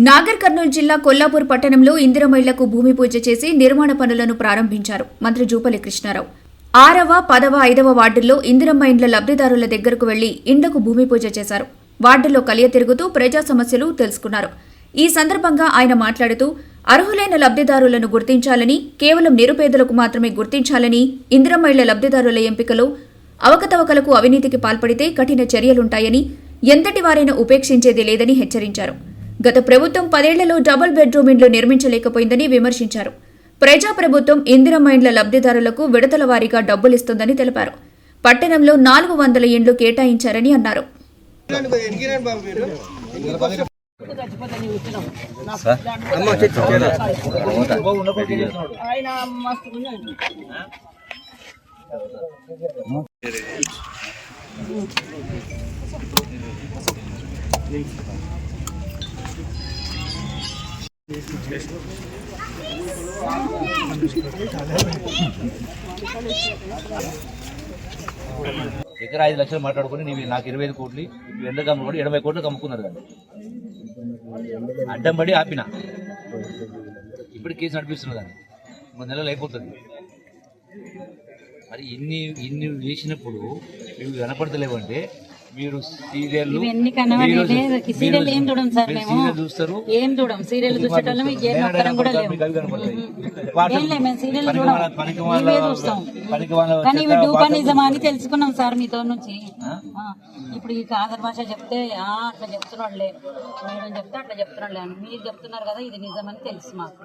నాగర్ కర్నూలు జిల్లా కొల్లాపూర్ పట్టణంలో ఇందిరమ్మ ఇళ్లకు భూమి పూజ చేసి నిర్మాణ పనులను ప్రారంభించారు మంత్రి జూపల్లి కృష్ణారావు. 6వ, 10వ, 5వ వార్డుల్లో ఇందిరమ్మ ఇండ్ల లబ్ధిదారుల దగ్గరకు వెళ్లి ఇండ్లకు భూమి పూజ చేశారు. వార్డుల్లో కలియ తిరుగుతూ ప్రజా సమస్యలు తెలుసుకున్నారు. ఈ సందర్భంగా ఆయన మాట్లాడుతూ అర్హులైన లబ్ధిదారులను గుర్తించాలని, కేవలం నిరుపేదలకు మాత్రమే గుర్తించాలని, ఇందిరమ్మ ఇళ్ల లబ్ధిదారుల ఎంపికలో అవకతవకలకు, అవినీతికి పాల్పడితే కఠిన చర్యలుంటాయని, ఎంతటి వారైనా ఉపేక్షించేది లేదని హెచ్చరించారు. గత ప్రభుత్వం 10 ఏళ్లలో డబుల్ బెడ్రూమ్ ఇండ్లు నిర్మించలేకపోయిందని విమర్శించారు. ప్రజాప్రభుత్వం ఇందిరమ్మ ఇండ్ల లబ్ధిదారులకు విడతల వారీగా డబ్బులిస్తుందని తెలిపారు. పట్టణంలో 400 ఇండ్లు కేటాయించారని అన్నారు. ఎకరా 5 లక్షలు మాట్లాడుకుని నీవు నాకు 25 కోట్లు ఎంత కమ్ముకోండి 70 కోట్లు కమ్ముకున్నారు కదా అడ్డం పడి ఆపిన ఇప్పుడు కేసు నడిపిస్తున్నారు దాన్ని 3 నెలలు అయిపోతుంది. మరి ఇన్ని వేసినప్పుడు మీరు కనపడతలేవంటే మీరు సీరియల్ చూస్తారు. ఏం చూడం సీరియల్ చూసేటోళ్ళం కూడా చూస్తాం. కానీ ఇవి డూపా నిజమా అని తెలుసుకున్నాం సార్ మీతో నుంచి. ఇప్పుడు ఈ కాదర్ భాష చెప్తే అట్లా చెప్తున్నాడులే, మేడం చెప్తే అట్లా చెప్తున్నాడులే అని మీరు చెప్తున్నారు కదా, ఇది నిజమని తెలుసు మాకు.